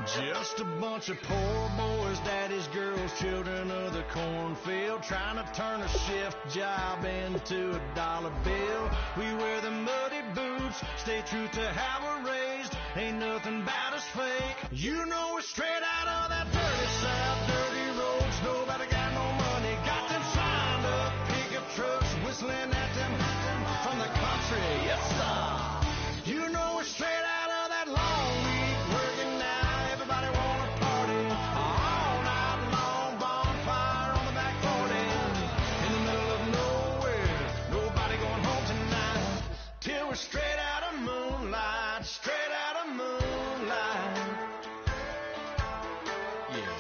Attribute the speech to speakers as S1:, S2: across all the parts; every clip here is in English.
S1: Just a bunch of poor boys, daddy's girls, children of the cornfield, trying to turn a shift job into a dollar bill. We wear the muddy boots, stay true to how we're raised. Ain't nothing about us fake. You know we're straight out of that dirty south, dirty roads. Nobody got no money, got them signed up pickup trucks, whistling at them from the country. Yes, sir. You know we're straight out of that long week working now. Everybody wanna party all night long, bonfire on the back 40 in the middle of nowhere. Nobody going home tonight till we're straight out of moonlight, straight out of moonlight. Yeah.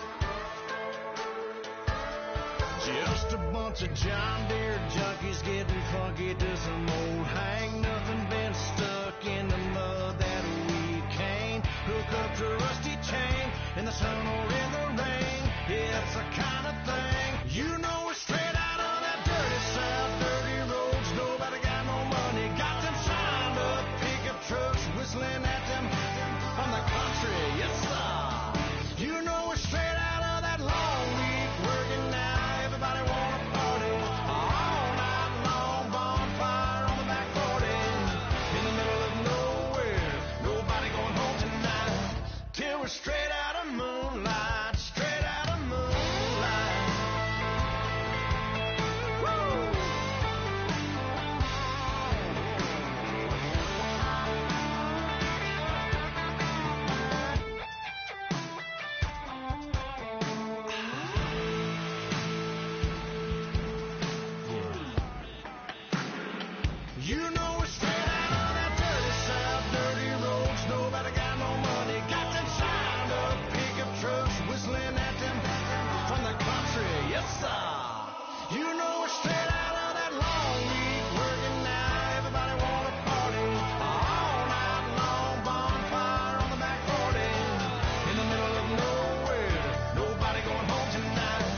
S1: Just a bunch of John Deere junkies getting funky to some old hang. Nothing been stuck in the mud that we can't hook up to a rusty chain in the sun or in the rain. Yeah, it's the kind of thing. You know we're straight out of that dirty south, dirty roads. Nobody got no money, got them signed up pickup trucks, whistling at them from the country. Yes, sir. You know we're straight out of that long week working now. Everybody wanna party all night long, bonfire on the back 40 in the middle of nowhere. Nobody going home tonight till we're straight out of moonlight, straight out of moonlight. Woo! You know we're straight out of that dirty south, dirty roads. Nobody got no money, got them signed up pickup trucks, whistling at them from the country. Yes, sir. You know we're straight out of that long week working now. Everybody wanna party all night long, bonfire on the back 40 in the middle of nowhere. Nobody going home tonight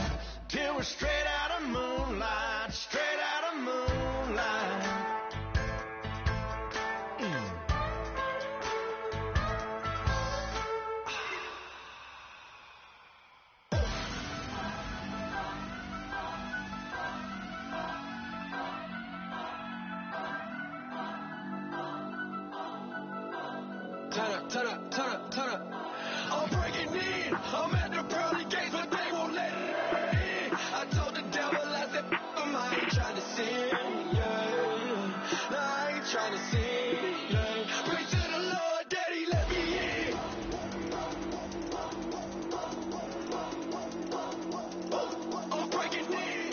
S1: till we're straight out of moonlight, straight out of moonlight.
S2: Turn up, turn up, turn up, turn up. I'm breaking in. I'm at the pearly gates, but they won't let me in. I told the devil, I said, I ain't trying to sin, yeah. No, I ain't trying to sin, yeah. Pray to the Lord that he let me in. I'm breaking in.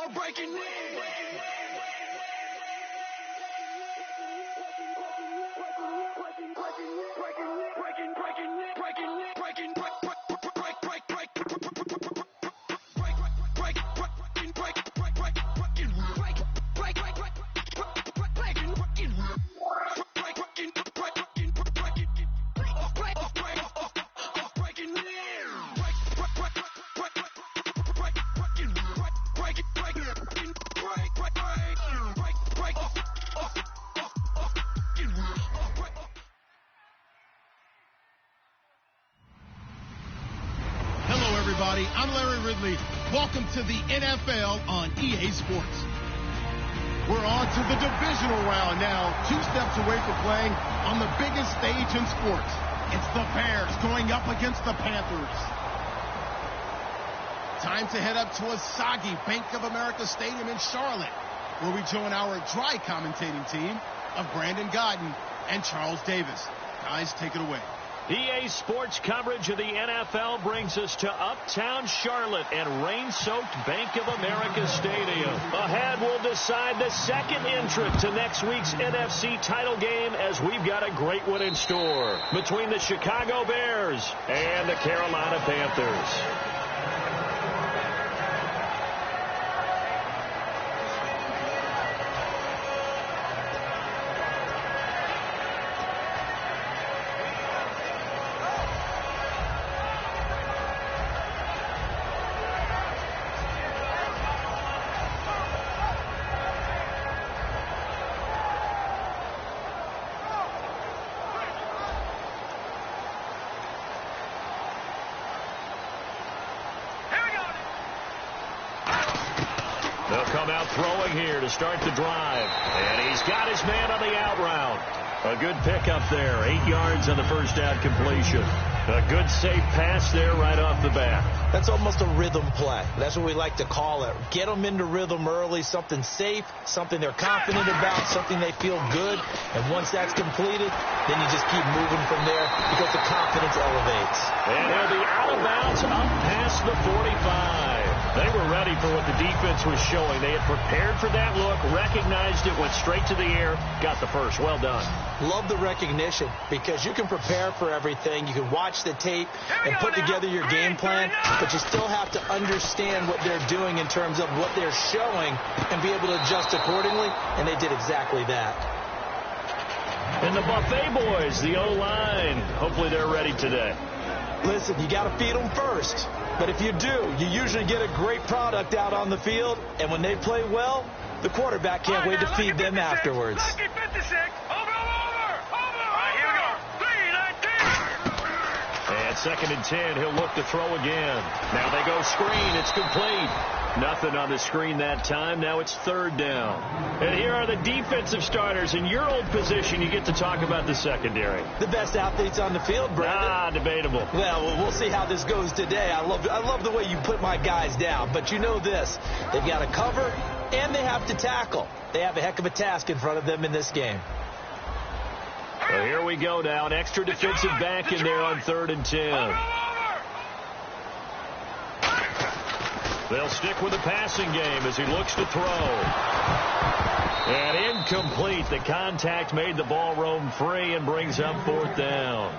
S2: I'm breaking in.
S3: I'm Larry Ridley. Welcome to the NFL on EA Sports. We're on to the divisional round now, 2 steps away from playing on the biggest stage in sports. It's the Bears going up against the Panthers. Time to head up to a soggy Bank of America Stadium in Charlotte, where we join our dry commentating team of Brandon Godden and Charles Davis. Guys, take it away.
S4: EA Sports coverage of the NFL brings us to uptown Charlotte and rain-soaked Bank of America Stadium. Ahead, we'll decide the second entrant to next week's NFC title game, as we've got a great one in store between the Chicago Bears and the Carolina Panthers. They'll come out throwing here to start the drive. And he's got his man on the out route. A good pickup there. 8 yards on the first down completion. A good safe pass there right off the bat.
S5: That's almost a rhythm play. That's what we like to call it. Get them into rhythm early, something safe, something they're confident about, something they feel good. And once that's completed, then you just keep moving from there because the confidence elevates.
S4: And he'll be out of bounds up past the 45. They were ready for what the defense was showing. They had prepared for that look, recognized it, went straight to the air, got the first. Well done.
S5: Love the recognition because you can prepare for everything. You can watch the tape and put together your game plan, but you still have to understand what they're doing in terms of what they're showing and be able to adjust accordingly, and they did exactly that.
S4: And the Buffet boys, the O-line, hopefully they're ready today.
S5: Listen, you got to feed them first. But if you do, you usually get a great product out on the field. And when they play well, the quarterback can't wait to feed them afterwards.
S2: Lucky 56. Over. All right, here we go. 3-19.
S4: And 2nd and 10, he'll look to throw again. Now they go screen. It's complete. Nothing on the screen that time. Now it's 3rd down. And here are the defensive starters. In your old position, you get to talk about the secondary.
S5: The best athletes on the field, Brandon.
S4: Debatable.
S5: Well, we'll see how this goes today. I love the way you put my guys down. But you know this. They've got to cover, and they have to tackle. They have a heck of a task in front of them in this game.
S4: Well, here we go now. An extra defensive back in there on 3rd and 10. They'll stick with the passing game as he looks to throw. And incomplete. The contact made the ball roam free and brings up 4th down.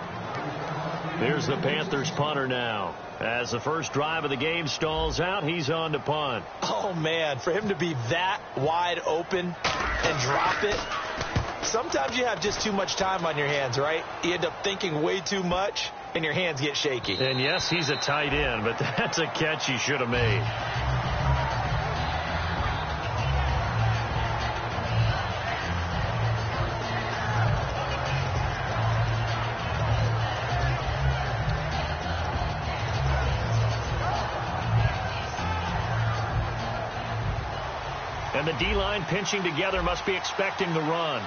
S4: Here's the Panthers punter now. As the first drive of the game stalls out, he's on to punt.
S5: Oh, man, for him to be that wide open and drop it. Sometimes you have just too much time on your hands, right? You end up thinking way too much, and your hands get shaky.
S4: And yes, he's a tight end, but that's a catch he should have made. And the D-line pinching together must be expecting the run.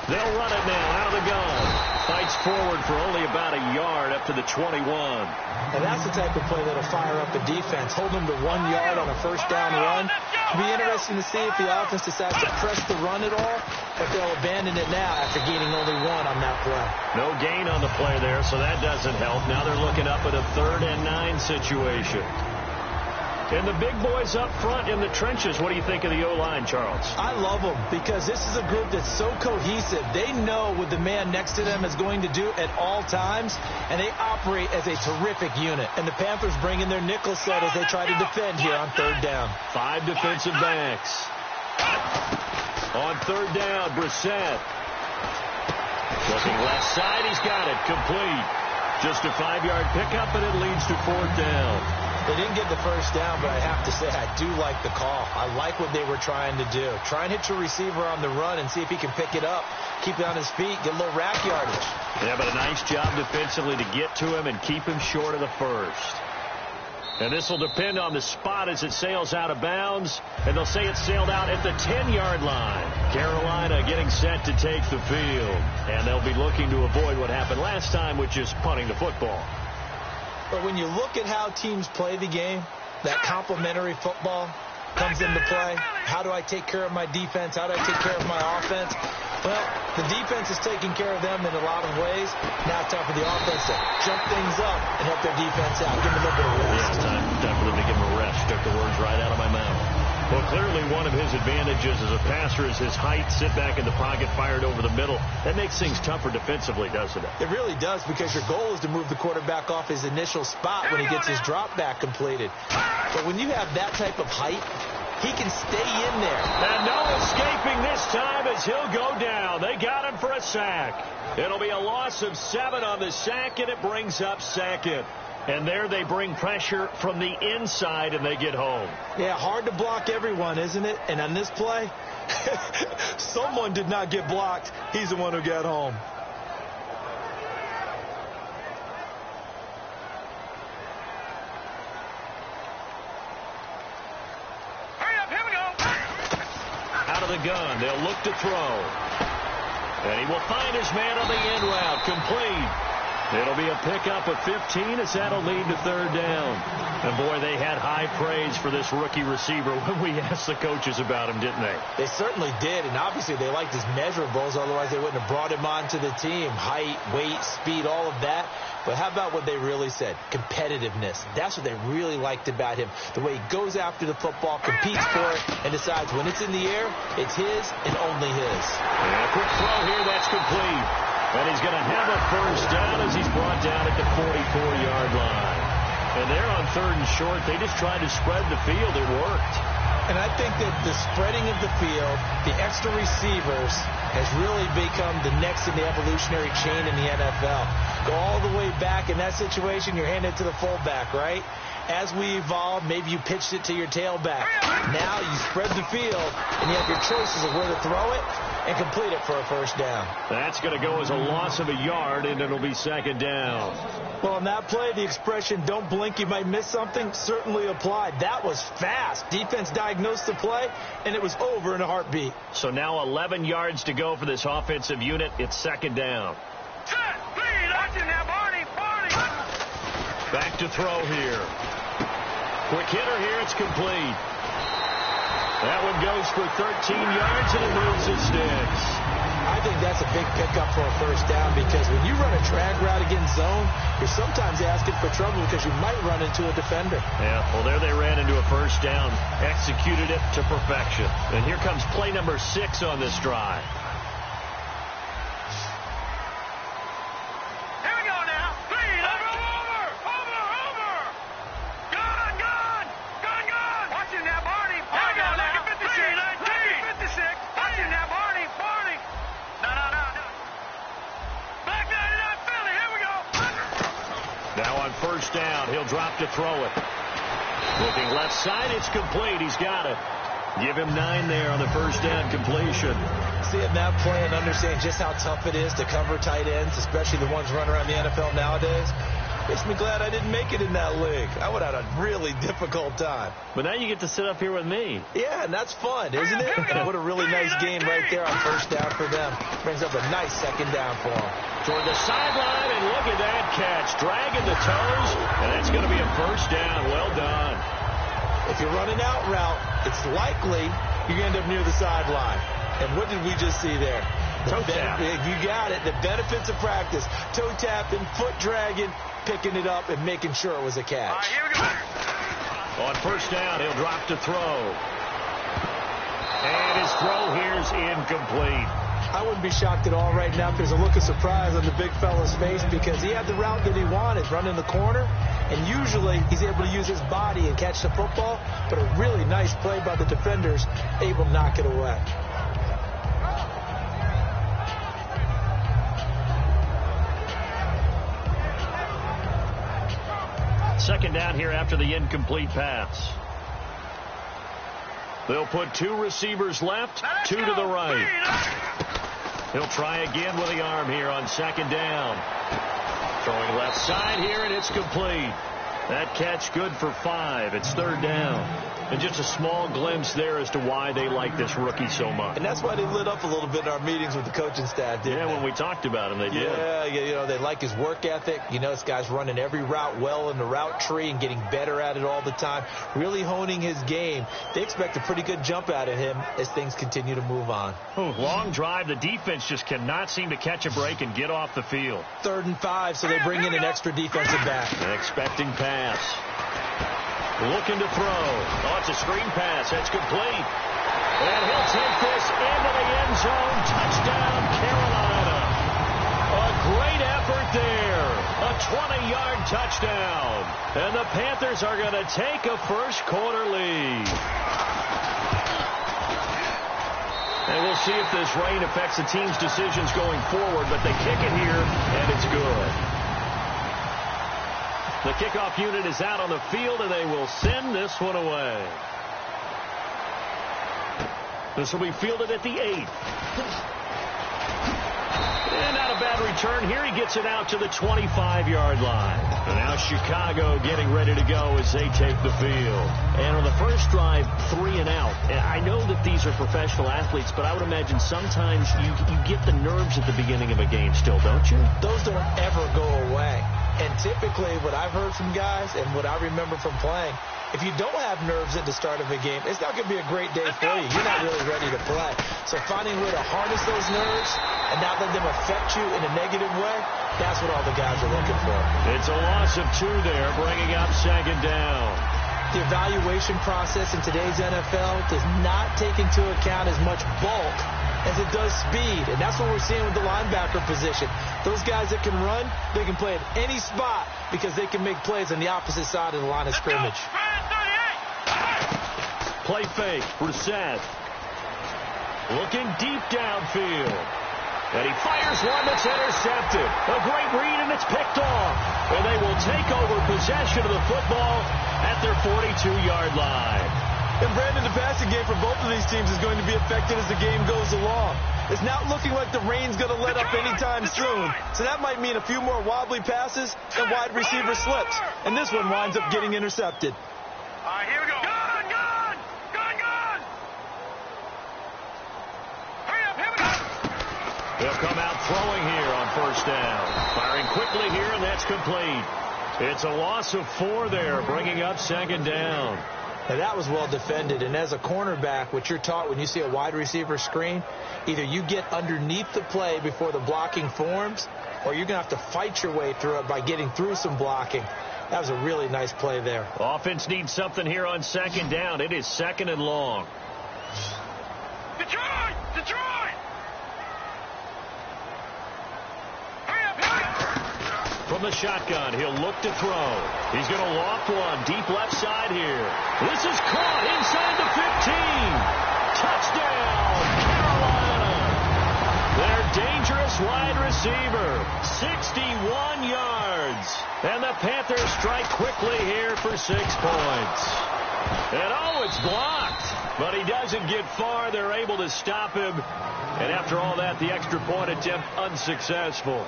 S4: They'll run it now out of the gun. Fights forward for only about a yard up to the 21.
S5: And that's the type of play that'll fire up a defense. Hold them to 1 yard on a first down run. It'll be interesting to see if the offense decides to press the run at all if they'll abandon it now after gaining only 1 on that play.
S4: No gain on the play there, so that doesn't help. Now they're looking up at a 3rd and 9 situation. And the big boys up front in the trenches, what do you think of the O-line, Charles?
S5: I love them because this is a group that's so cohesive. They know what the man next to them is going to do at all times, and they operate as a terrific unit. And the Panthers bring in their nickel set as they try to defend here on 3rd down.
S4: 5 defensive backs. On 3rd down, Brissett. Looking left side, he's got it. Complete. Just a 5-yard pickup, and it leads to 4th down.
S5: They didn't get the first down, but I have to say I do like the call. I like what they were trying to do. Try and hit your receiver on the run and see if he can pick it up, keep it on his feet, get a little rack yardage.
S4: Yeah, but a nice job defensively to get to him and keep him short of the first. And this will depend on the spot as it sails out of bounds. And they'll say it sailed out at the 10-yard line. Carolina getting set to take the field. And they'll be looking to avoid what happened last time, which is punting the football.
S5: But when you look at how teams play the game, that complementary football comes into play. How do I take care of my defense? How do I take care of my offense? Well, the defense is taking care of them in a lot of ways. Now it's time for the offense to jump things up and help their defense out. Give them a little bit of rest.
S4: Yeah, time for them to give them a rest. Took the words right out of my mouth. Well, clearly one of his advantages as a passer is his height. Sit back in the pocket, fired over the middle. That makes things tougher defensively, doesn't it?
S5: It really does, because your goal is to move the quarterback off his initial spot when he gets his drop back completed. But when you have that type of height, he can stay in there.
S4: And no escaping this time as he'll go down. They got him for a sack. It'll be a loss of 7 on the sack, and it brings up 2nd. And there they bring pressure from the inside, and they get home.
S5: Yeah, hard to block everyone, isn't it? And on this play, someone did not get blocked. He's the one who got home.
S2: Hurry up, here we go.
S4: Out of the gun, they'll look to throw. And he will find his man on the end route, complete. It'll be a pickup of 15 as that'll lead to 3rd down. And, boy, they had high praise for this rookie receiver when we asked the coaches about him, didn't they?
S5: They certainly did, and obviously they liked his measurables. Otherwise, they wouldn't have brought him onto the team. Height, weight, speed, all of that. But how about what they really said? Competitiveness. That's what they really liked about him. The way he goes after the football, competes for it, and decides when it's in the air, it's his and only his.
S4: Yeah, quick throw here. That's complete. And he's going to have a 1st down as he's brought down at the 44-yard line. And they're on 3rd and short. They just tried to spread the field. It worked.
S5: And I think that the spreading of the field, the extra receivers, has really become the next in the evolutionary chain in the NFL. Go all the way back in that situation, you're handed to the fullback, right? As we evolve, maybe you pitched it to your tailback. Now you spread the field, and you have your choices of where to throw it and complete it for a 1st down.
S4: That's going to go as a loss of a yard, and it'll be 2nd down.
S5: Well, on that play, the expression, don't blink, you might miss something, certainly applied. That was fast. Defense diagnosed the play, and it was over in a heartbeat.
S4: So now 11 yards to go for this offensive unit. It's 2nd down. Back to throw here. Quick hitter here. It's complete. That one goes for 13 yards, and it moves the sticks.
S5: I think that's a big pickup for a 1st down, because when you run a drag route against zone, you're sometimes asking for trouble because you might run into a defender.
S4: Yeah, well, there they ran into a 1st down, executed it to perfection. And here comes play number 6 on this drive. Drop to throw it. Looking left side, it's complete. He's got it. Give him 9 there on the 1st down completion.
S5: Seeing that play and understanding just how tough it is to cover tight ends, especially the ones running around the NFL nowadays, makes me glad I didn't make it in that league. I would have had a really difficult time.
S4: But now you get to sit up here with me.
S5: Yeah, and that's fun, isn't it? And what a really nice game right there on 1st down for them. Brings up a nice 2nd down for them.
S4: Toward the sideline, and look at that catch. Dragging the toes, and that's going to be a 1st down. Well done.
S5: If you're running out route, it's likely you're going to end up near the sideline. And what did we just see there?
S4: Toe tap.
S5: You got it. The benefits of practice. Toe tapping, foot dragging, picking it up, and making sure it was a catch.
S2: All right, here we go.
S4: On first down, he'll drop to throw. And his throw here's incomplete.
S5: I wouldn't be shocked at all right now if there's a look of surprise on the big fella's face because he had the route that he wanted, running the corner, and usually he's able to use his body and catch the football, but a really nice play by the defenders, able to knock it away.
S4: Second down here after the incomplete pass. They'll put 2 receivers left, 2 to the right. He'll try again with the arm here on second down. Throwing left side here, and it's complete. That catch good for 5. It's third down. And just a small glimpse there as to why they like this rookie so much.
S5: And that's why they lit up a little bit in our meetings with the coaching staff, didn't they?
S4: When we talked about him, they did.
S5: Yeah, you know, they like his work ethic. You know, this guy's running every route well in the route tree and getting better at it all the time, really honing his game. They expect a pretty good jump out of him as things continue to move on.
S4: Long drive. The defense just cannot seem to catch a break and get off the field.
S5: 3rd and 5, so they bring in an extra defensive back.
S4: An expecting pass. Looking to throw. Oh, it's a screen pass. That's complete. And he'll take this into the end zone. Touchdown, Carolina. A great effort there. A 20-yard touchdown. And the Panthers are going to take a first-quarter lead. And we'll see if this rain affects the team's decisions going forward, but they kick it here, and it's good. The kickoff unit is out on the field, and they will send this one away. This will be fielded at the 8. And not a bad return here. He gets it out to the 25-yard line. And now Chicago getting ready to go as they take the field. And on the first drive, 3 and out. And I know that these are professional athletes, but I would imagine sometimes you get the nerves at the beginning of a game still, don't you?
S5: Those don't ever go away. And typically what I've heard from guys and what I remember from playing, if you don't have nerves at the start of a game, it's not going to be a great day for you. You're not really ready to play. So finding a way to harness those nerves and not let them affect you in a negative way, that's what all the guys are looking for.
S4: It's a loss of 2 there, bringing up second down.
S5: The evaluation process in today's NFL does not take into account as much bulk as it does speed, and that's what we're seeing with the linebacker position. Those guys that can run, they can play at any spot because they can make plays on the opposite side of the line of scrimmage.
S4: Play fake, Brissett. Looking deep downfield. And he fires one that's intercepted. A great read, and it's picked off. And they will take over possession of the football at their 42-yard line.
S5: And Brandon, the passing game for both of these teams is going to be affected as the game goes along. It's not looking like the rain's going to let up anytime soon. So that might mean a few more wobbly passes and wide receiver slips. And this one winds up getting intercepted.
S2: All right, here we go. Gun, gun! Gun, gun! Hurry up, here we go!
S4: They'll come out throwing here on first down. Firing quickly here, and that's complete. It's a loss of 4 there, bringing up second down.
S5: Now that was well defended, and as a cornerback, what you're taught when you see a wide receiver screen, either you get underneath the play before the blocking forms, or you're going to have to fight your way through it by getting through some blocking. That was a really nice play there.
S4: Offense needs something here on second down. It is 2nd and long.
S2: Detroit! Detroit! Hurry up, hurry up!
S4: From the shotgun, he'll look to throw. He's going to loft one deep left side here. This is caught inside the 15. Touchdown, Carolina. Their dangerous wide receiver, 61 yards. And the Panthers strike quickly here for 6 points. And oh, it's blocked. But he doesn't get far. They're able to stop him. And after all that, the extra point attempt unsuccessful.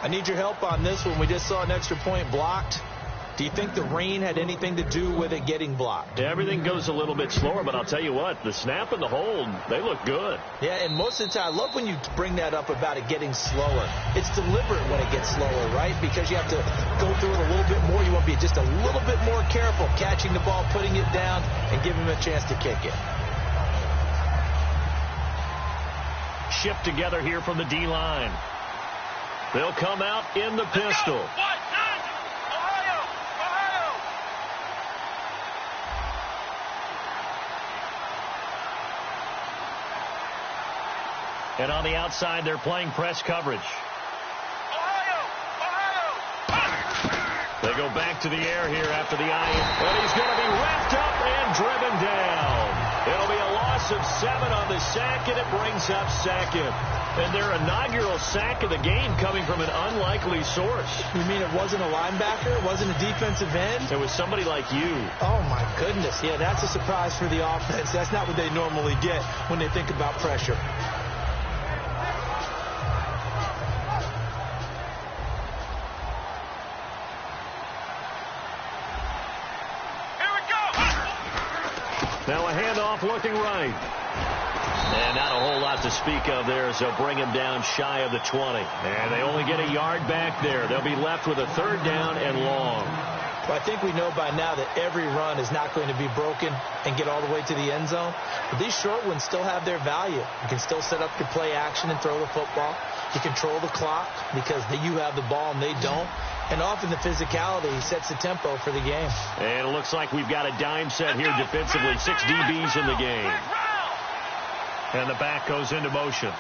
S5: I need your help on this one. We just saw an extra point blocked. Do you think the rain had anything to do with it getting blocked?
S4: Everything goes a little bit slower, but I'll tell you what, the snap and the hold, they look good.
S5: Yeah, and most of the time, I love when you bring that up about it getting slower. It's deliberate when it gets slower, right? Because you have to go through it a little bit more. You want to be just a little bit more careful catching the ball, putting it down, and giving him a chance to kick it.
S4: chip together here from the D-line. They'll come out in the pistol. And on the outside, they're playing press coverage. They go back to the air here after the eye. And he's going to be wrapped up and driven down. It'll be a loss of 7 on the sack, and it brings up second. And their inaugural sack of the game coming from an unlikely source.
S5: You mean it wasn't a linebacker? It wasn't a defensive end?
S4: It was somebody like you.
S5: Oh, my goodness. Yeah, that's a surprise for the offense. That's not what they normally get when they think about pressure.
S4: Now a handoff looking right. And not a whole lot to speak of there as they'll bring him down shy of the 20. And they only get a yard back there. They'll be left with a 3rd down and long.
S5: Well, I think we know by now that every run is not going to be broken and get all the way to the end zone. But these short ones still have their value. You can still set up your play action and throw the football. You control the clock because you have the ball and they don't. And often the physicality sets the tempo for the game.
S4: And it looks like we've got a dime set here defensively. 6 DBs in the game. And the back goes into motion.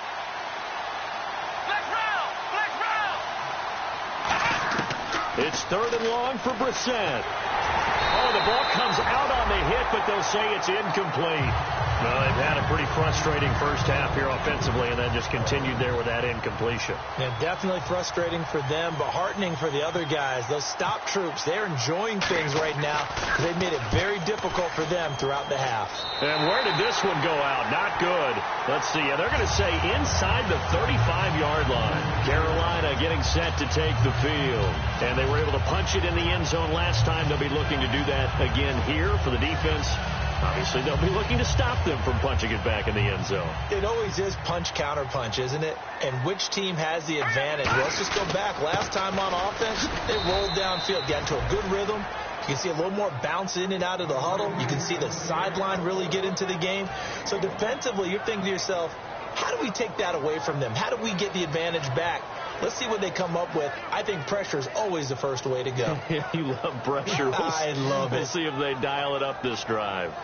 S4: It's 3rd and long for Brissett. Oh, the ball comes out on the hit, but they'll say it's incomplete. Well, they've had a pretty frustrating first half here offensively, and then just continued there with that incompletion.
S5: Yeah, definitely frustrating for them, but heartening for the other guys. Those stop troops, they're enjoying things right now. They've made it very difficult for them throughout the half.
S4: And where did this one go out? Not good. Let's see. They're going to say inside the 35-yard line. Carolina getting set to take the field. And they were able to punch it in the end zone last time. They'll be looking to do that again here for the defense. Obviously, they'll be looking to stop them from punching it back in the end zone.
S5: It always is punch-counter-punch, isn't it? And which team has the advantage? Well, let's just go back. Last time on offense, they rolled downfield, got into a good rhythm. You can see a little more bounce in and out of the huddle. You can see the sideline really get into the game. So defensively, you're thinking to yourself, how do we take that away from them? How do we get the advantage back? Let's see what they come up with. I think pressure is always the first way to go.
S4: You love pressure.
S5: I love it.
S4: We'll see if they dial it up this drive.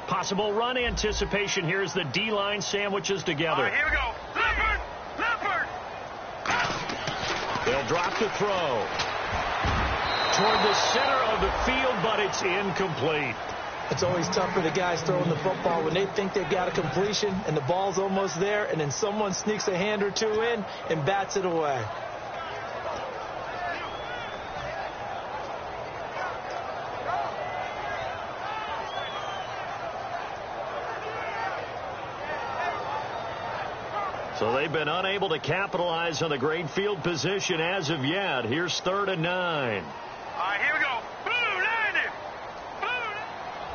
S4: Possible run anticipation here as the D-line sandwiches together.
S2: All right, here we go. Leopard!
S4: They'll drop the throw toward the center of the field, but it's incomplete.
S5: It's always tough for the guys throwing the football when they think they've got a completion and the ball's almost there, and then someone sneaks a hand or two in and bats it away.
S4: So they've been unable to capitalize on the great field position as of yet. Here's 3rd and 9.
S2: All right, here we go. Boom, landed. Boom.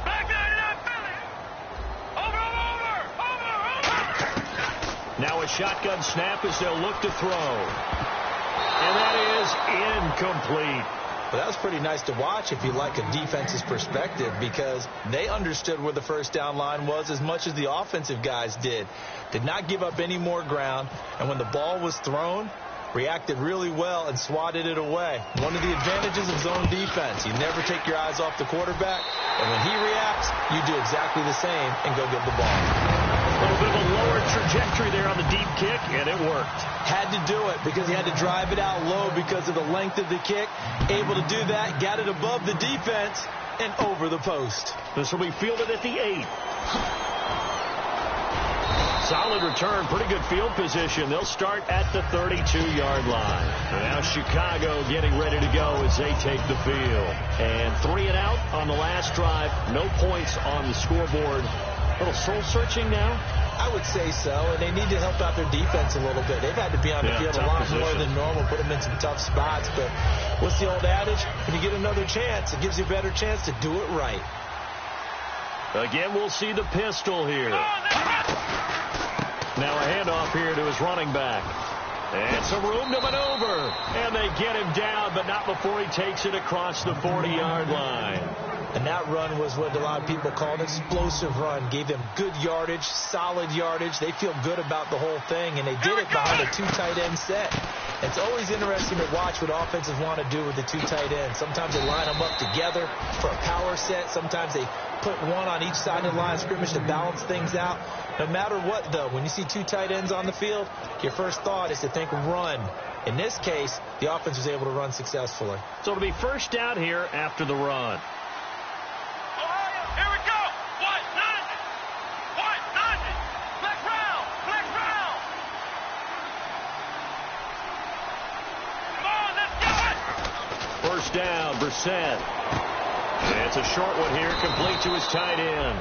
S2: Back over.
S4: Now a shotgun snap as they'll look to throw. And that is incomplete.
S5: Well, that was pretty nice to watch if you like a defense's perspective, because they understood where the first down line was as much as the offensive guys did. Did not give up any more ground, and when the ball was thrown, reacted really well and swatted it away. One of the advantages of zone defense, you never take your eyes off the quarterback, and when he reacts, you do exactly the same and go get the ball.
S4: A little bit of a lower trajectory there on the deep kick, and it worked.
S5: Had to do it because he had to drive it out low because of the length of the kick. Able to do that, got it above the defense and over the post.
S4: This will be fielded at the 8. Solid return, pretty good field position. They'll start at the 32-yard line. And now Chicago getting ready to go as they take the field. And 3 and out on the last drive. No points on the scoreboard. A little soul-searching now?
S5: I would say so, and they need to help out their defense a little bit. They've had to be on the field a lot more than normal, put them in some tough spots. But what's the old adage? When you get another chance, it gives you a better chance to do it right.
S4: Again, we'll see the pistol here. Now a handoff here to his running back. And some room to maneuver. And they get him down, but not before he takes it across the 40-yard line.
S5: And that run was what a lot of people call an explosive run. Gave them good yardage, solid yardage. They feel good about the whole thing, and they did it behind a two tight end set. It's always interesting to watch what offenses want to do with the two tight ends. Sometimes they line them up together for a power set. Sometimes they put one on each side of the line of scrimmage to balance things out. No matter what, though, when you see two tight ends on the field, your first thought is to think run. In this case, the offense was able to run successfully.
S4: So it'll be first down here after the run.
S2: Here we go. What? Nothing. What? Nothing. Flex round. Flex round. Come on, let's go it.
S4: First down, Brissett. It's a short one here, complete to his tight end.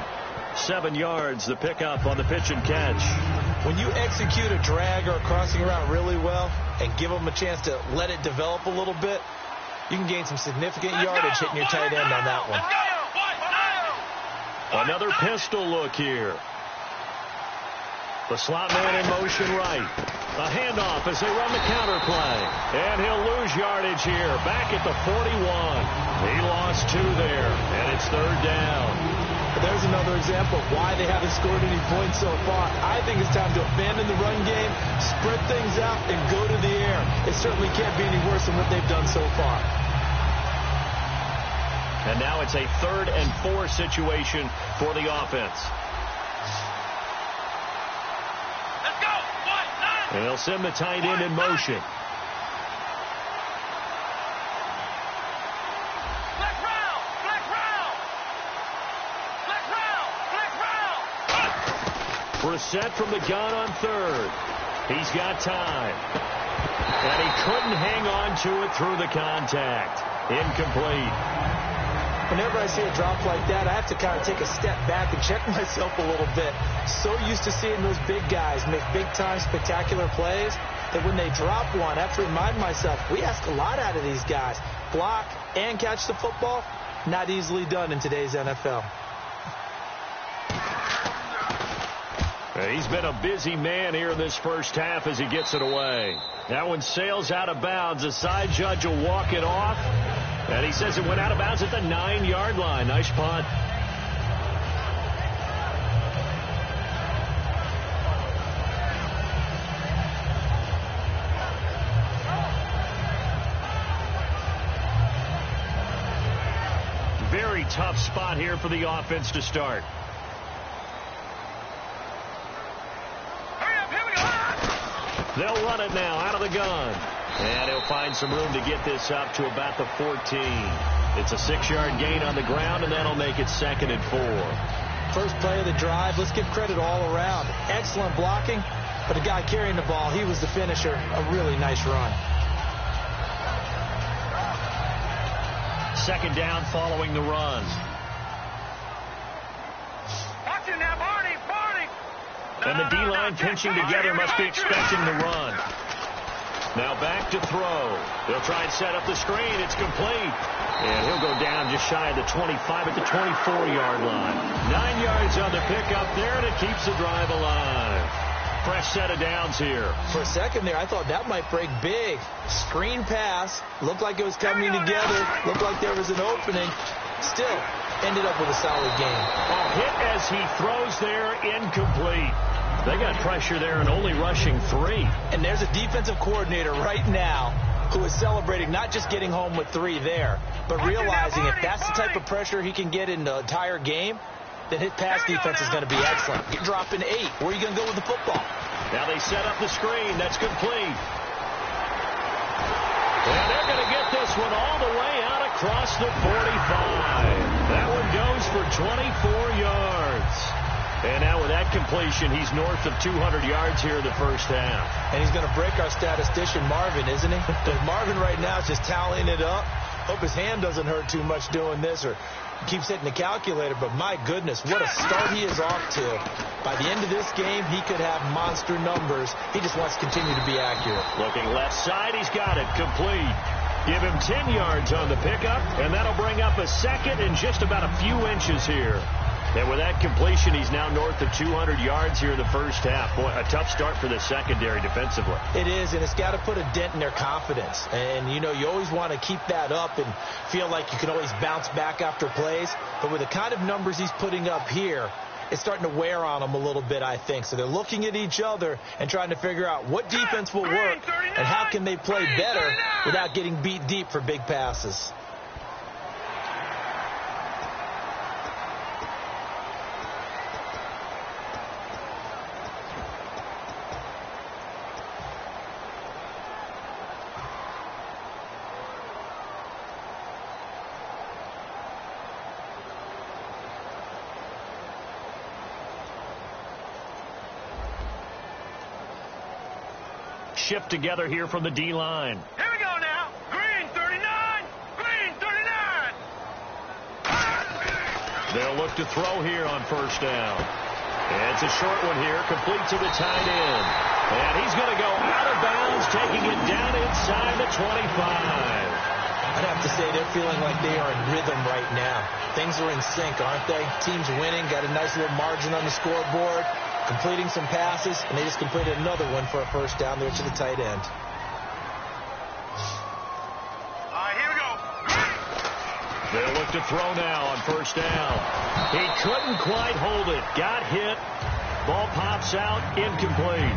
S4: 7 yards, the pickup on the pitch and catch.
S5: When you execute a drag or a crossing route really well and give them a chance to let it develop a little bit, you can gain some significant yardage hitting your tight end on that one.
S4: Another pistol look here. The slot man in motion right. A handoff as they run the counter play. And he'll lose yardage here. Back at the 41. He lost 2 there. And it's third down.
S5: There's another example of why they haven't scored any points so far. I think it's time to abandon the run game, spread things out, and go to the air. It certainly can't be any worse than what they've done so far.
S4: And now it's a 3rd and 4 situation for the offense.
S2: Let's go. What? Nothing.
S4: And they'll send the tight end in motion.
S2: Flex round. Flex round. Flex round. Flex round.
S4: Brissett from the gun on 3rd. He's got time. And he couldn't hang on to it through the contact. Incomplete.
S5: Whenever I see a drop like that, I have to kind of take a step back and check myself a little bit. So used to seeing those big guys make big-time spectacular plays that when they drop one, I have to remind myself, we ask a lot out of these guys. Block and catch the football, not easily done in today's NFL.
S4: He's been a busy man here in this first half as he gets it away. That one sails out of bounds. The side judge will walk it off. And he says it went out of bounds at the 9-yard line. Nice punt. Very tough spot here for the offense to start.
S2: Hurry up. Here we go.
S4: They'll run it now out of the gun. And he'll find some room to get this up to about the 14. It's a 6-yard gain on the ground, and that'll make it 2nd and 4.
S5: First play of the drive, let's give credit all around. Excellent blocking, but the guy carrying the ball, he was the finisher. A really nice run.
S4: 2nd down following the run.
S2: Watch it now, Barney. Barney.
S4: And the D-line pinching together must be expecting the run. Now back to throw. They'll try and set up the screen. It's complete. And he'll go down just shy of the 25 at the 24-yard line. 9 yards on the pickup there, and it keeps the drive alive. Fresh set of downs here.
S5: For a second there, I thought that might break big. Screen pass. Looked like it was coming together. Looked like there was an opening. Still, ended up with a solid game.
S4: A hit as he throws there, incomplete. They got pressure there and only rushing 3.
S5: And there's a defensive coordinator right now who is celebrating not just getting home with 3 there, but realizing if that's the type of pressure he can get in the entire game, then his pass defense is going to be excellent. You're dropping 8. Where are you going to go with the football?
S4: Now they set up the screen. That's complete. And they're going to get this one all the way out across the 45. That one goes for 24 yards. And now with that completion, he's north of 200 yards here in the first half.
S5: And he's going to break our statistician, Marvin, isn't he? Marvin right now is just tallying it up. Hope his hand doesn't hurt too much doing this or keeps hitting the calculator. But my goodness, what a start he is off to. By the end of this game, he could have monster numbers. He just wants to continue to be accurate.
S4: Looking left side, he's got it complete. Give him 10 yards on the pickup, and that'll bring up a 2nd and just about a few inches here. And with that completion, he's now north of 200 yards here in the first half. Boy, a tough start for the secondary defensively.
S5: It is, and it's got to put a dent in their confidence. And, you know, you always want to keep that up and feel like you can always bounce back after plays. But with the kind of numbers he's putting up here, it's starting to wear on them a little bit, I think. So they're looking at each other and trying to figure out what defense will work and how can they play better without getting beat deep for big passes.
S4: Shift together here from the D-line.
S2: Here we go now. Green 39. Green 39.
S4: They'll look to throw here on first down. It's a short one here, complete to the tight end. And he's going to go out of bounds, taking it down inside the 25.
S5: I'd have to say they're feeling like they are in rhythm right now. Things are in sync, aren't they? Team's winning, got a nice little margin on the scoreboard, completing some passes, and they just completed another one for a first down there to the tight end.
S2: All right, here we go.
S4: They'll look to throw now on first down. He couldn't quite hold it. Got hit. Ball pops out, incomplete.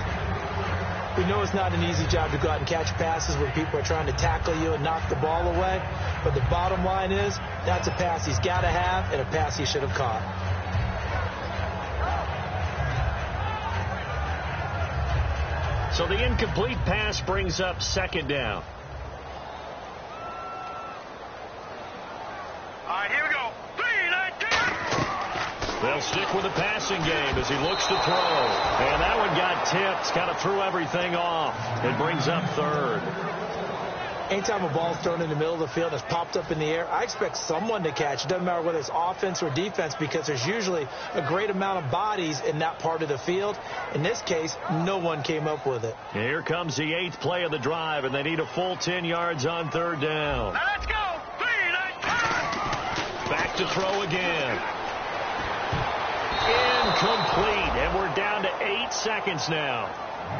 S5: We know it's not an easy job to go out and catch passes when people are trying to tackle you and knock the ball away. But the bottom line is, that's a pass he's got to have and a pass he should have caught.
S4: So the incomplete pass brings up second down.
S2: All right, here we go. 3-19.
S4: They'll stick with the passing game as he looks to throw. And that one got tipped. Kind of threw everything off. It brings up third.
S5: Anytime a ball's thrown in the middle of the field, it's popped up in the air, I expect someone to catch. It doesn't matter whether it's offense or defense because there's usually a great amount of bodies in that part of the field. In this case, no one came up with it.
S4: Here comes the 8th play of the drive, and they need a full 10 yards on third down.
S2: Now let's go. 3-19.
S4: Back to throw again. Incomplete, and we're down to 8 seconds now.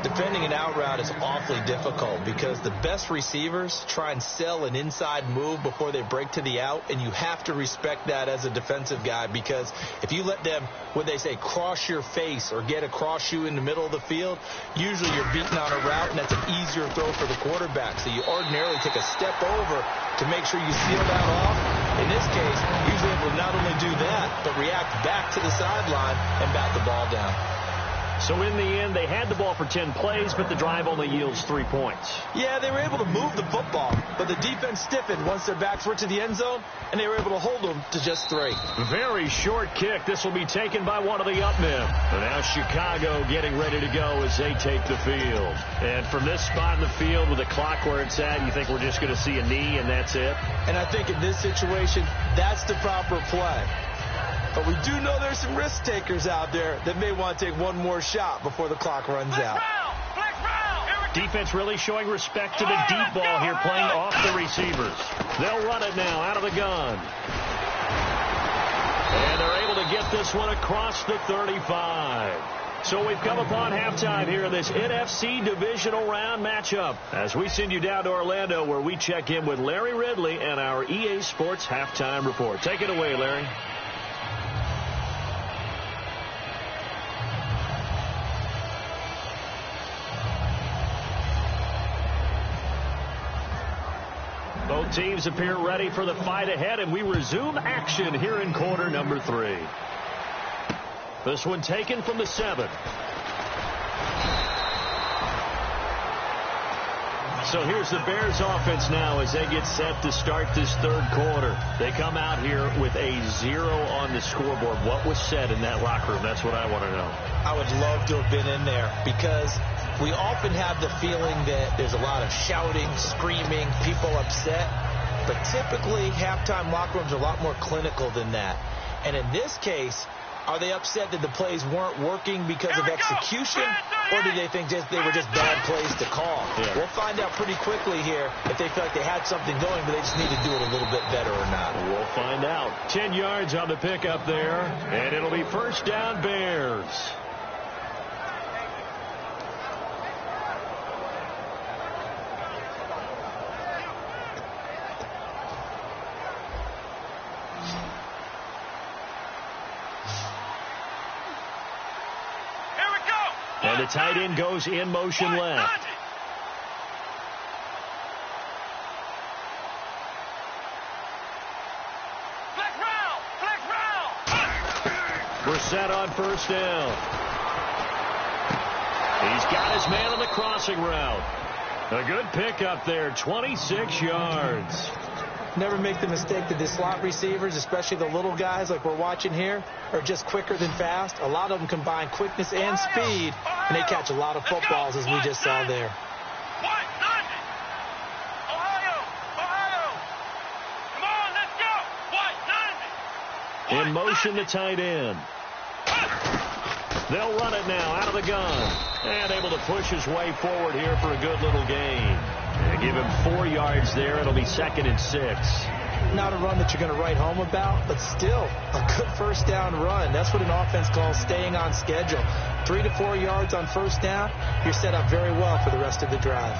S5: Defending an out route is awfully difficult because the best receivers try and sell an inside move before they break to the out, and you have to respect that as a defensive guy because if you let them, what they say, cross your face or get across you in the middle of the field, usually you're beaten on a route, and that's an easier throw for the quarterback. So you ordinarily take a step over to make sure you seal that off. In this case, usually able to not only do that, but react back to the sideline and bat the ball down.
S4: So in the end, they had the ball for 10 plays, but the drive only yields 3 points.
S5: Yeah, they were able to move the football, but the defense stiffened once their backs were to the end zone, and they were able to hold them to just 3.
S4: Very short kick. This will be taken by one of the up men. And now Chicago getting ready to go as they take the field. And from this spot in the field with the clock where it's at, you think we're just going to see a knee and that's it?
S5: And I think in this situation, that's the proper play. But we do know there's some risk takers out there that may want to take one more shot before the clock runs out.
S4: Defense really showing respect to the deep ball here, playing off the receivers. They'll run it now out of the gun. And they're able to get this one across the 35. So we've come upon halftime here in this NFC divisional round matchup as we send you down to Orlando where we check in with Larry Ridley and our EA Sports halftime report. Take it away, Larry. Both teams appear ready for the fight ahead, and we resume action here in quarter number 3. This one taken from the 7. So here's the Bears offense now as they get set to start this third quarter. They come out here with a 0 on the scoreboard. What was said in that locker room? That's what I want to know.
S5: I would love to have been in there because we often have the feeling that there's a lot of shouting, screaming, people upset. But typically, halftime locker rooms are a lot more clinical than that. And in this case, Are they upset that the plays weren't working because of execution, or do they think they were just bad plays to call?
S4: Yeah.
S5: We'll find out pretty quickly here if they feel like they had something going, but they just need to do it a little bit better or not.
S4: We'll find out. 10 yards on the pickup there, and it'll be first down Bears. And the tight end goes in motion left. Brissett on first down. He's got his man on the crossing route. A good pickup there, 26 yards.
S5: Never make the mistake that the slot receivers, especially the little guys like we're watching here, are just quicker than fast. A lot of them combine quickness and speed, and they catch a lot of footballs, as we just saw there.
S4: In motion, the tight end. They'll run it now out of the gun. And able to push his way forward here for a good little gain. They give him 4 yards there. It'll be 2nd and 6.
S5: Not a run that you're going to write home about, but still a good first down run. That's what an offense calls staying on schedule. 3 to 4 yards on first down. You're set up very well for the rest of the drive.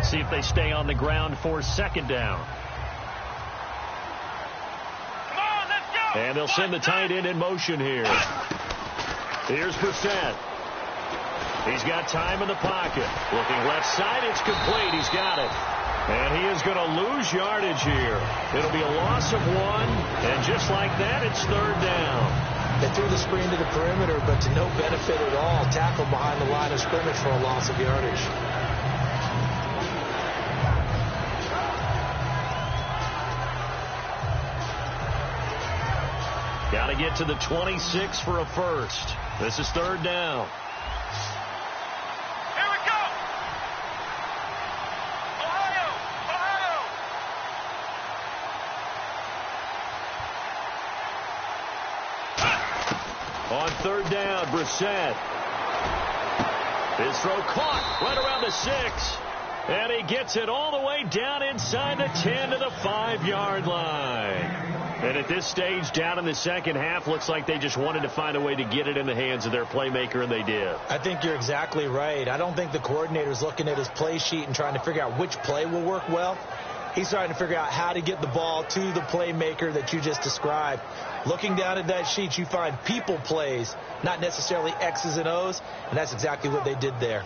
S4: See if they stay on the ground for 2nd down. And they'll send the tight end in motion here. Here's Brissett. He's got time in the pocket. Looking left side, it's complete. He's got it. And he is going to lose yardage here. It'll be a loss of 1. And just like that, it's 3rd down.
S5: They threw the screen to the perimeter, but to no benefit at all. Tackled behind the line of scrimmage for a loss of yardage.
S4: Got to get to the 26 for a first. This is 3rd down.
S2: Here we go. Ohio.
S4: On 3rd down, Brissett. His throw caught right around the 6. And he gets it all the way down inside the 10 to the 5-yard line. And at this stage, down in the second half, looks like they just wanted to find a way to get it in the hands of their playmaker, and they did.
S5: I think you're exactly right. I don't think the coordinator's looking at his play sheet and trying to figure out which play will work well. He's trying to figure out how to get the ball to the playmaker that you just described. Looking down at that sheet, you find people plays, not necessarily X's and O's, and that's exactly what they did there.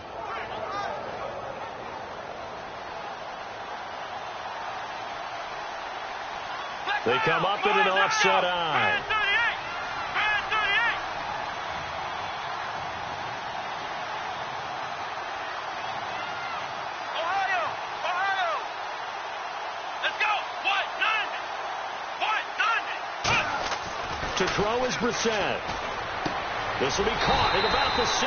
S4: They come up in an offset eye.
S2: Ohio. Let's go.
S4: To throw is Brissett. This will be caught at about the 6.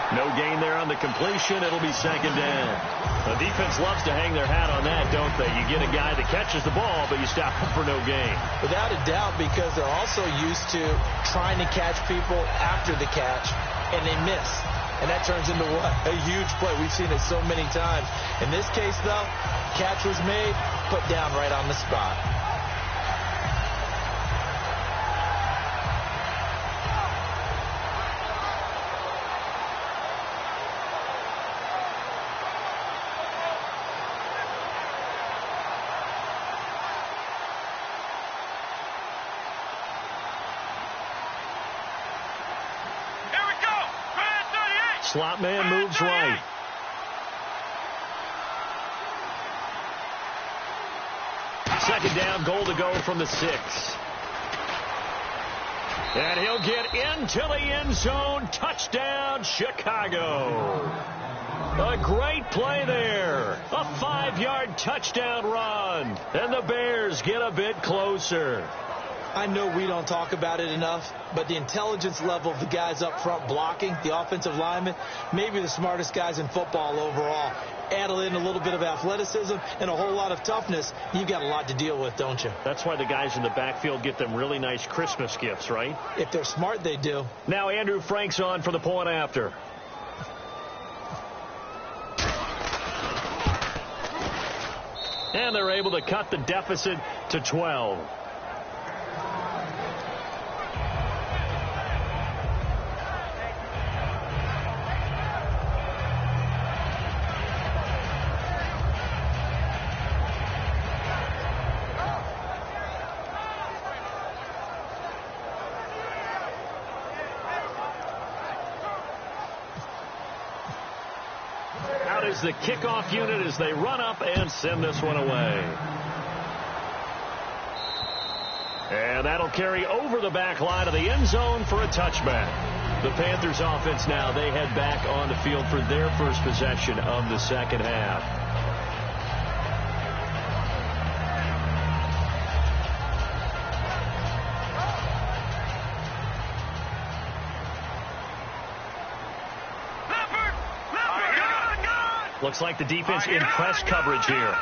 S4: No gain there on the completion. It'll be 2nd down. The defense loves to hang their hat on that, don't they? You get a guy that catches the ball, but you stop him for no gain.
S5: Without a doubt, because they're also used to trying to catch people after the catch, and they miss. And that turns into what? A huge play. We've seen it so many times. In this case, though, catch was made, put down right on the spot.
S4: Slot man moves right. Second down, goal to go from the 6. And he'll get into the end zone. Touchdown, Chicago. A great play there. A 5-yard touchdown run. And the Bears get a bit closer.
S5: I know we don't talk about it enough, but the intelligence level of the guys up front blocking, the offensive linemen, maybe the smartest guys in football overall. Add in a little bit of athleticism and a whole lot of toughness, you've got a lot to deal with, don't you?
S4: That's why the guys in the backfield get them really nice Christmas gifts, right?
S5: If they're smart, they do.
S4: Now Andrew Frank's on for the point after. And they're able to cut the deficit to 12. Out is the kickoff unit as they run up and send this one away. And that'll carry over the back line of the end zone for a touchback. The Panthers offense now, they head back on the field for their first possession of the second half. Looks like the defense in press coverage here.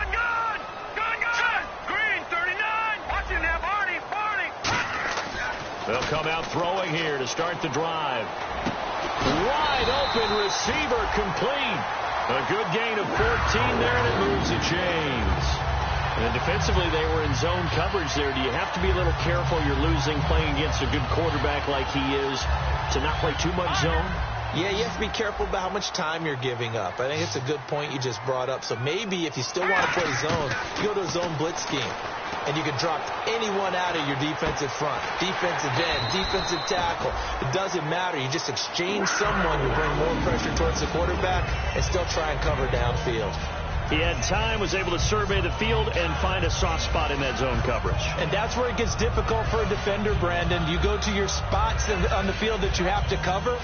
S2: Green 39. Watching that Barney.
S4: They'll come out throwing here to start the drive. Wide open receiver complete. A good gain of 14 there, and it moves the chains. And defensively, they were in zone coverage there. Do you have to be a little careful? You're losing playing against a good quarterback like he is to not play too much zone?
S5: Yeah, you have to be careful about how much time you're giving up. I think it's a good point you just brought up. So maybe if you still want to play zone, you go to a zone blitz scheme. And you can drop anyone out of your defensive front, defensive end, defensive tackle. It doesn't matter. You just exchange someone to bring more pressure towards the quarterback and still try and cover downfield.
S4: He had time, was able to survey the field and find a soft spot in that zone coverage.
S5: And that's where it gets difficult for a defender, Brandon. You go to your spots on the field that you have to cover,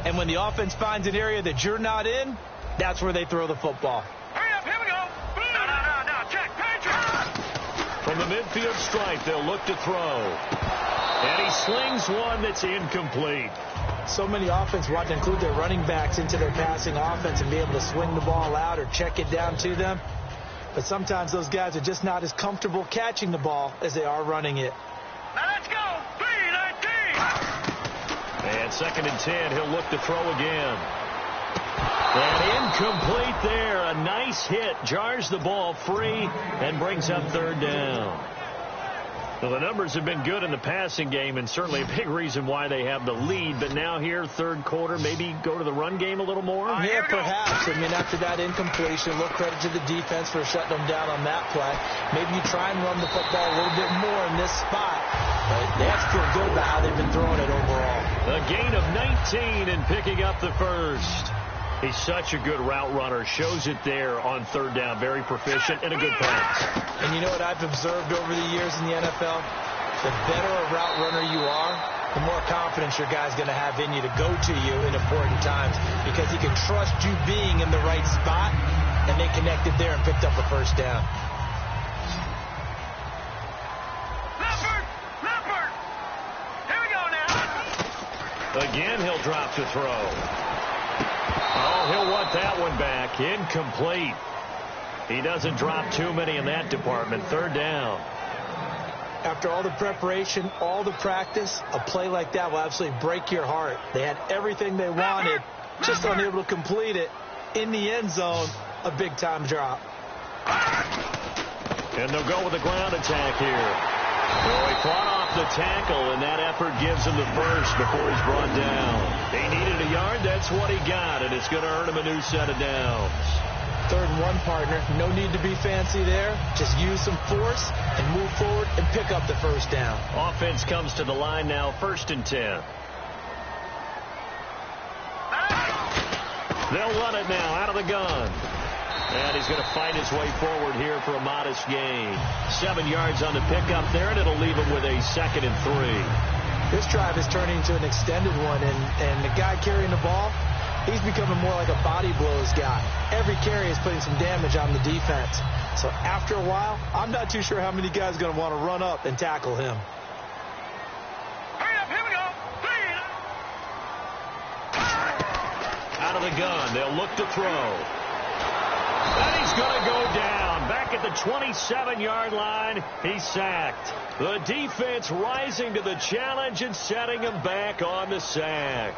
S5: and when the offense finds an area that you're not in, that's where they throw the football.
S2: Hurry up, here we go. No, check, Patriot.
S4: From the midfield stripe, they'll look to throw. And he slings one that's incomplete.
S5: So many offense want to include their running backs into their passing offense and be able to swing the ball out or check it down to them. But sometimes those guys are just not as comfortable catching the ball as they are running it.
S2: Now let's go. 3-19.
S4: And 2nd and 10, he'll look to throw again. And incomplete there. A nice hit. Jars the ball free and brings up 3rd down. Well, the numbers have been good in the passing game and certainly a big reason why they have the lead. But now here, 3rd quarter, maybe go to the run game a little more?
S5: Yeah, perhaps. I mean, after that incompletion, a little credit to the defense for shutting them down on that play. Maybe you try and run the football a little bit more in this spot. But they have to feel good about how they've been throwing it overall.
S4: A gain of 19 and picking up the first. He's such a good route runner. Shows it there on 3rd down. Very proficient and a good pass.
S5: And you know what I've observed over the years in the NFL? The better a route runner you are, the more confidence your guy's going to have in you to go to you in important times because he can trust you being in the right spot, and they connected there and picked up a 1st down.
S2: Leopard! Here we go now.
S4: Again, he'll drop to throw. Oh, he'll want that one back. Incomplete. He doesn't drop too many in that department. 3rd down.
S5: After all the preparation, all the practice, a play like that will absolutely break your heart. They had everything they wanted, just unable to complete it. In the end zone, a big-time drop.
S4: And they'll go with a ground attack here. Well, he fought off the tackle, and that effort gives him the first before he's brought down. He needed a yard. That's what he got, and it's going to earn him a new set of downs.
S5: 3rd and 1, partner. No need to be fancy there. Just use some force and move forward and pick up the 1st down.
S4: Offense comes to the line now, 1st and 10. They'll run it now out of the gun. And he's going to fight his way forward here for a modest gain. 7 yards on the pickup there, and it'll leave him with a 2nd and 3.
S5: This drive is turning into an extended one, and the guy carrying the ball, he's becoming more like a body blows guy. Every carry is putting some damage on the defense. So after a while, I'm not too sure how many guys are going to want to run up and tackle him.
S4: of the gun. They'll look to throw. And he's going to go down. Back at the 27-yard line, he's sacked. The defense rising to the challenge and setting him back on the sack.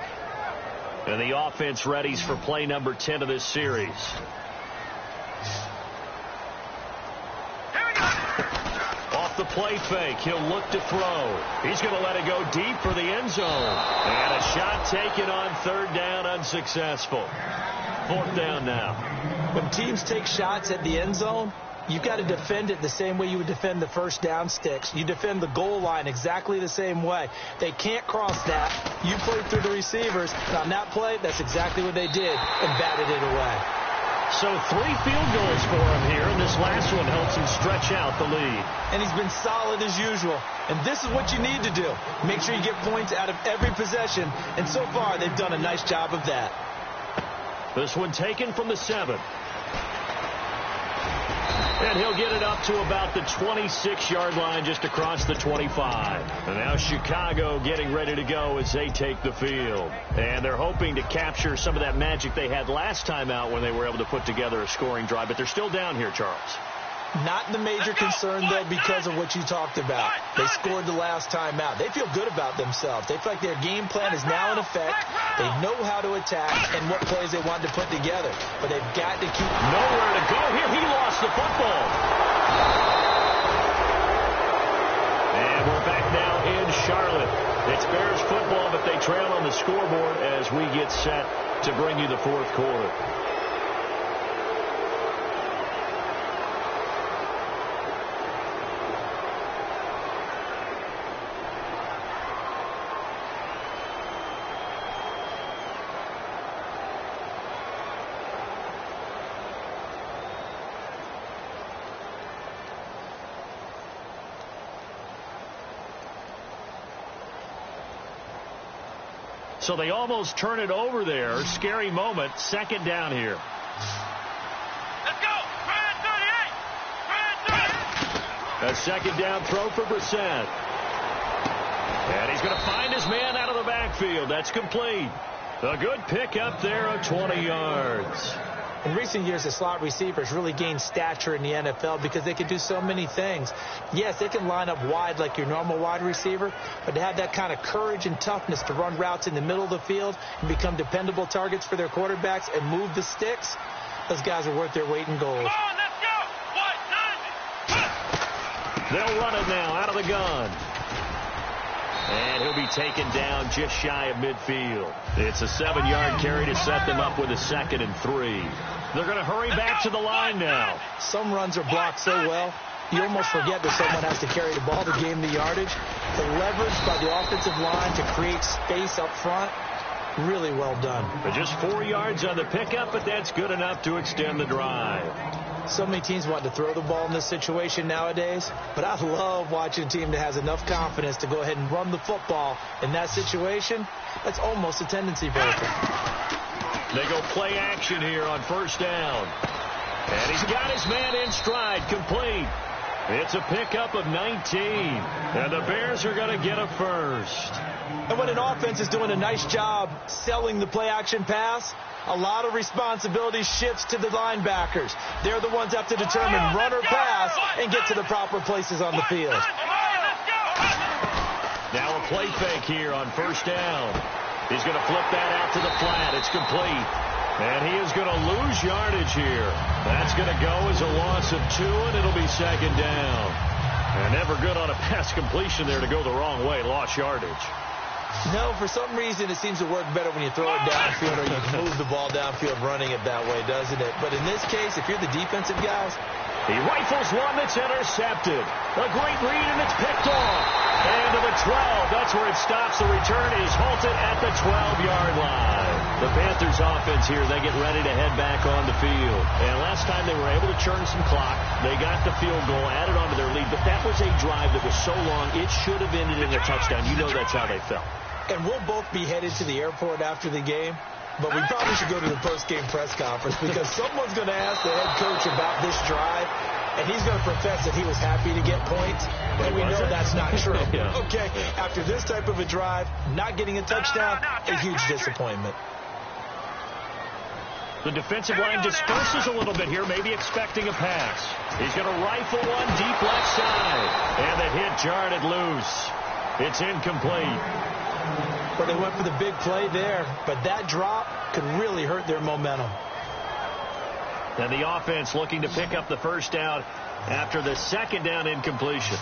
S4: And the offense readies for play number 10 of this series. Off the play fake, he'll look to throw. He's going to let it go deep for the end zone. And a shot taken on third down, unsuccessful. Fourth down now.
S5: When teams take shots at the end zone, you've got to defend it the same way you would defend the first down sticks. You defend the goal line exactly the same way. They can't cross that. You play through the receivers. And on that play, that's exactly what they did and batted it away.
S4: So 3 field goals for him here, and this last one helps him stretch out the lead.
S5: And he's been solid as usual. And this is what you need to do. Make sure you get points out of every possession. And so far, they've done a nice job of that.
S4: This one taken from the 7. And he'll get it up to about the 26-yard line, just across the 25. And now Chicago getting ready to go as they take the field. And they're hoping to capture some of that magic they had last time out when they were able to put together a scoring drive. But they're still down here, Charles.
S5: Not the major concern, though, because of what you talked about. They scored the last time out. They feel good about themselves. They feel like their game plan is now in effect. They know how to attack and what plays they want to put together. But they've got to keep...
S4: Nowhere to go here. He lost the football. And we're back now in Charlotte. It's Bears football, but they trail on the scoreboard as we get set to bring you the fourth quarter. So they almost turn it over there. Scary moment. Second down here.
S2: Let's go.
S4: A second down throw for Brissett. And he's going to find his man out of the backfield. That's complete. A good pickup there of 20 yards.
S5: In recent years, the slot receivers really gained stature in the NFL because they can do so many things. Yes, they can line up wide like your normal wide receiver, but to have that kind of courage and toughness to run routes in the middle of the field and become dependable targets for their quarterbacks and move the sticks, those guys are worth their weight in gold.
S2: Come on, let's go.
S4: They'll run it now out of the gun. And he'll be taken down just shy of midfield. It's a 7-yard carry to set them up with a 2nd and 3. They're going to hurry back to the line now.
S5: Some runs are blocked so well, you almost forget that someone has to carry the ball to gain the yardage. The leverage by the offensive line to create space up front, really well done.
S4: But just 4 yards on the pickup, but that's good enough to extend the drive.
S5: So many teams want to throw the ball in this situation nowadays, but I love watching a team that has enough confidence to go ahead and run the football in that situation. That's almost a tendency breaker.
S4: They go play action here on first down. And he's got his man in stride, complete. It's a pickup of 19. And the Bears are going to get a first.
S5: And when an offense is doing a nice job selling the play action pass, a lot of responsibility shifts to the linebackers. They're the ones that have to determine run or pass and get to the proper places on the field.
S4: Now a play fake here on first down. He's going to flip that out to the flat. It's complete. And he is going to lose yardage here. That's going to go as a loss of 2, and it'll be second down. And never good on a pass completion there to go the wrong way. Lost yardage.
S5: No, for some reason it seems to work better when you throw it downfield or you move the ball downfield running it that way, doesn't it? But in this case, if you're the defensive guys...
S4: He rifles one that's intercepted. A great read, and it's picked off. And to the 12. That's where it stops. The return is halted at the 12-yard line. The Panthers offense here, they get ready to head back on the field. And last time they were able to churn some clock. They got the field goal, added on to their lead. But that was a drive that was so long, it should have ended in a touchdown. You know that's how they felt.
S5: And we'll both be headed to the airport after the game. But we probably should go to the post-game press conference because someone's going to ask the head coach about this drive, and he's going to profess that he was happy to get points, and we know that's not true.
S4: Yeah.
S5: Okay, after this type of a drive, not getting a touchdown, a huge disappointment.
S4: The defensive line disperses a little bit here, maybe expecting a pass. He's going to rifle one deep left side. And the hit jarred it loose. It's incomplete.
S5: Well, they went for the big play there, but that drop could really hurt their momentum.
S4: And the offense looking to pick up the first down after the second down incompletion.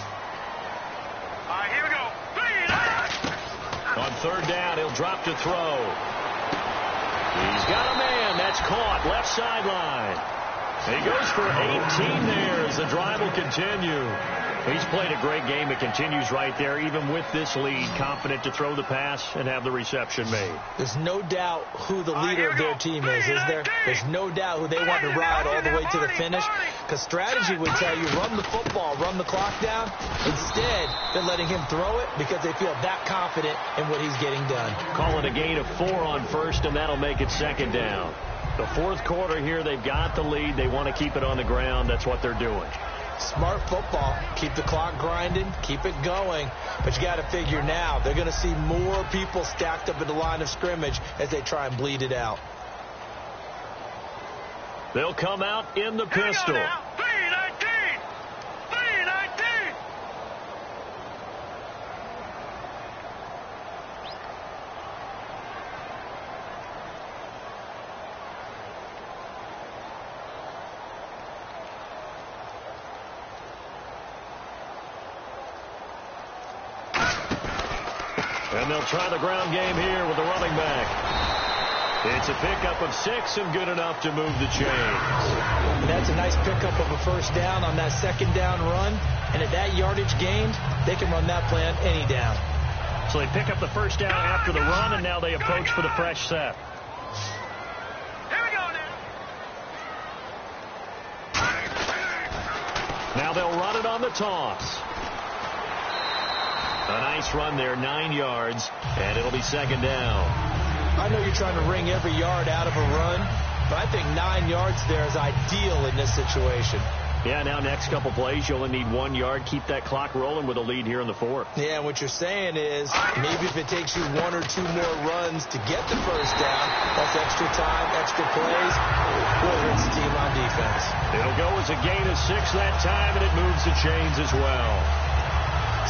S2: All right, here we go.
S4: On third down, he'll drop to throw. He's got a man. That's caught. Left sideline. He goes for 18 there as the drive will continue. He's played a great game. It continues right there, even with this lead, confident to throw the pass and have the reception made.
S5: There's no doubt who the leader of their team is there? There's no doubt who they want to ride all the way to the finish, because strategy would tell you run the football, run the clock down. Instead, they're letting him throw it because they feel that confident in what he's getting done.
S4: Call it a gain of 4 on first, and that'll make it second down. The fourth quarter here, they've got the lead. They want to keep it on the ground. That's what they're doing.
S5: Smart football. Keep the clock grinding. Keep it going. But you got to figure now, they're going to see more people stacked up at the line of scrimmage as they try and bleed it out.
S4: They'll come out in the pistol.
S2: 3-19.
S4: And they'll try the ground game here with the running back. It's a pickup of 6 and good enough to move the chains.
S5: That's a nice pickup of a first down on that second down run. And at that yardage gained, they can run that play on any down.
S4: So they pick up the first down after the run, and now they approach for the fresh set.
S2: Here we go now.
S4: Now they'll run it on the toss. A nice run there, 9 yards, and it'll be second down.
S5: I know you're trying to wring every yard out of a run, but I think 9 yards there is ideal in this situation.
S4: Yeah, now next couple plays, you only need 1 yard. Keep that clock rolling with a lead here in the fourth.
S5: Yeah, and what you're saying is maybe if it takes you 1 or 2 more runs to get the first down, that's extra time, extra plays. Really hurts the team on defense.
S4: It'll go as a gain of 6 that time, and it moves the chains as well.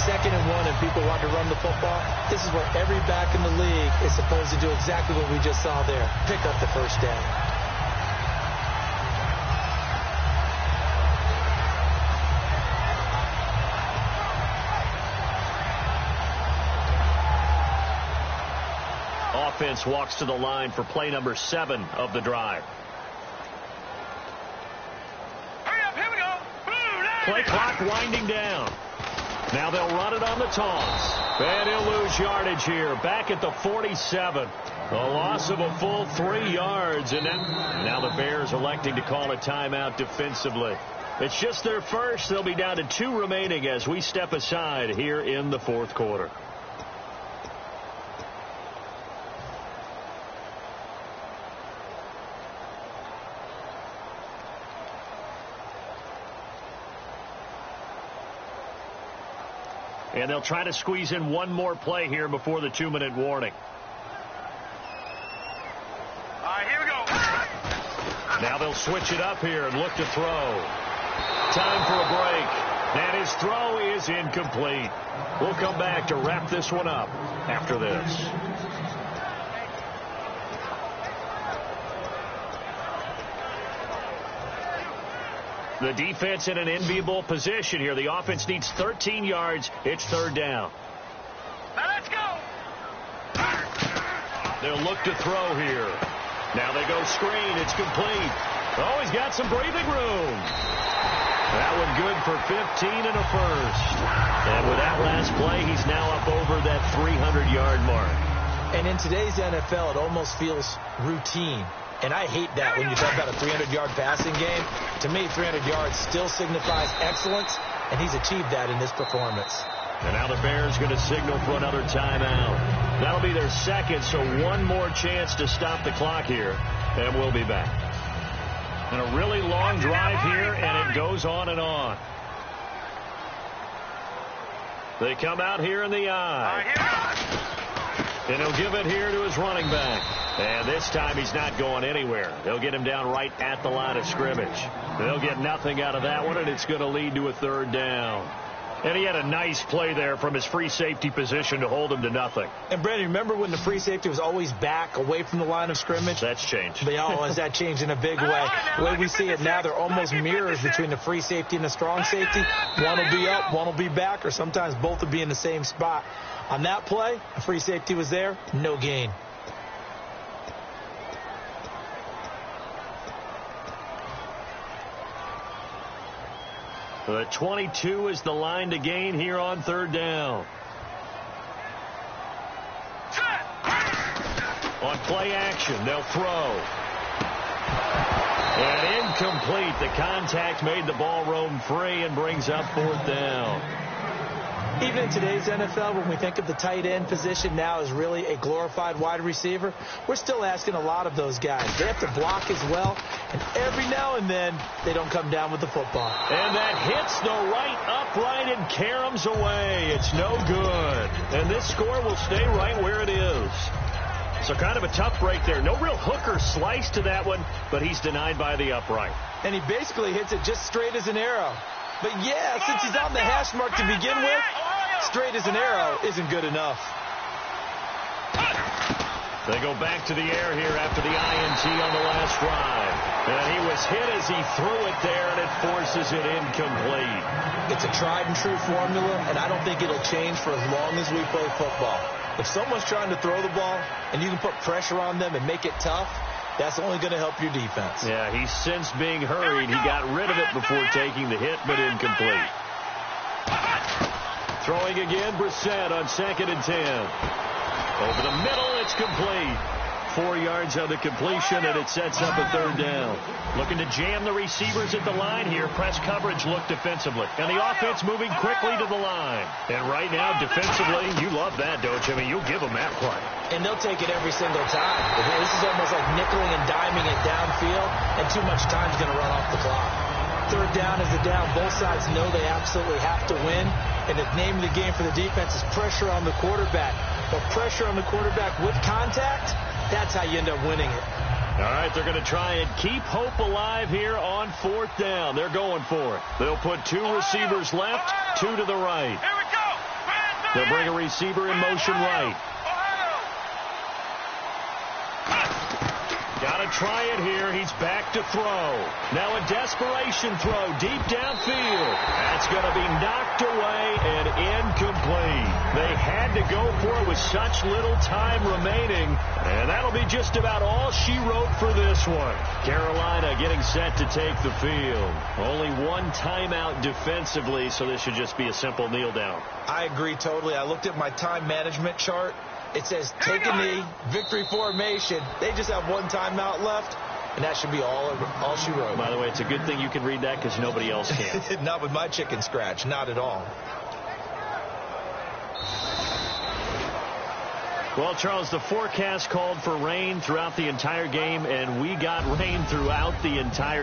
S5: 2nd and 1, and people want to run the football. This is where every back in the league is supposed to do exactly what we just saw there. Pick up the first down.
S4: Offense walks to the line for play number 7 of the drive.
S2: Hurry up, here we go.
S4: Play clock winding down. Now they'll run it on the toss. And he'll lose yardage here. Back at the 47. A loss of a full 3 yards. And now the Bears electing to call a timeout defensively. It's just their first. They'll be down to 2 remaining as we step aside here in the fourth quarter. And they'll try to squeeze in 1 more play here before the 2-minute warning.
S2: All right, here we go.
S4: Now they'll switch it up here and look to throw. Time for a break. And his throw is incomplete. We'll come back to wrap this one up after this. The defense in an enviable position here. The offense needs 13 yards. It's third down.
S2: Now let's go.
S4: They'll look to throw here. Now they go screen. It's complete. Oh, he's got some breathing room. That one good for 15 and a first. And with that last play, he's now up over that 300-yard mark.
S5: And in today's NFL, it almost feels routine. And I hate that when you talk about a 300-yard passing game. To me, 300 yards still signifies excellence, and he's achieved that in this performance.
S4: And now the Bears going to signal for another timeout. That'll be their second, so 1 more chance to stop the clock here, and we'll be back. And a really long drive here, and it goes on and on. They come out here in the eye. And he'll give it here to his running back. And this time he's not going anywhere. They'll get him down right at the line of scrimmage. They'll get nothing out of that one, and it's going to lead to a third down. And he had a nice play there from his free safety position to hold him to nothing.
S5: And, Brandon, remember when the free safety was always back away from the line of scrimmage?
S4: That's changed.
S5: Has that changed in a big way? The way we see it now, they're almost mirrors between the free safety and the strong safety. One will be up, one will be back, or sometimes both will be in the same spot. On that play, the free safety was there, no gain.
S4: The 22 is the line to gain here on third down. On play action, they'll throw. And incomplete. The contact made the ball roam free and brings up fourth down.
S5: Even in today's NFL, when we think of the tight end position now as really a glorified wide receiver, we're still asking a lot of those guys. They have to block as well, and every now and then they don't come down with the football.
S4: And that hits the right upright and caroms away. It's no good. And this score will stay right where it is. So kind of a tough break there. No real hook or slice to that one, but he's denied by the upright.
S5: And he basically hits it just straight as an arrow. But yeah, since he's on the hash mark to begin with, straight as an arrow isn't good enough.
S4: They go back to the air here after the INT on the last drive. And he was hit as he threw it there, and it forces it incomplete.
S5: It's a tried and true formula, and I don't think it'll change for as long as we play football. If someone's trying to throw the ball and you can put pressure on them and make it tough, that's only going to help your defense.
S4: Yeah, he's since being hurried. He got rid of it before taking the hit, but incomplete. Throwing again, Brissett on 2nd and 10. Over the middle, it's complete. 4 yards on the completion, and it sets up a third down. Looking to jam the receivers at the line here. Press coverage look defensively. And the offense moving quickly to the line. And right now, defensively, you love that, don't you? I mean, you'll give them that play.
S5: And they'll take it every single time. This is almost like nickeling and diming it downfield, and too much time's going to run off the clock. Third down is a down. Both sides know they absolutely have to win. And the name of the game for the defense is pressure on the quarterback. But pressure on the quarterback with contact, that's how you end up winning it.
S4: All right, they're going to try and keep hope alive here on 4th down. They're going for it. They'll put 2 receivers left, 2 to the right. They'll bring a receiver in motion right. Got to try it here. He's back to throw. Now a desperation throw deep downfield. That's going to be knocked away and incomplete. They had to go for it with such little time remaining. And that'll be just about all she wrote for this one. Carolina getting set to take the field. Only 1 timeout defensively, so this should just be a simple kneel down.
S5: I agree totally. I looked at my time management chart. It says take a knee, victory formation. They just have 1 timeout left, and that should be all she wrote.
S4: By the way, it's a good thing you can read that because nobody else can.
S5: Not with my chicken scratch, not at all.
S4: Well, Charles, the forecast called for rain throughout the entire game, and we got rain throughout the entire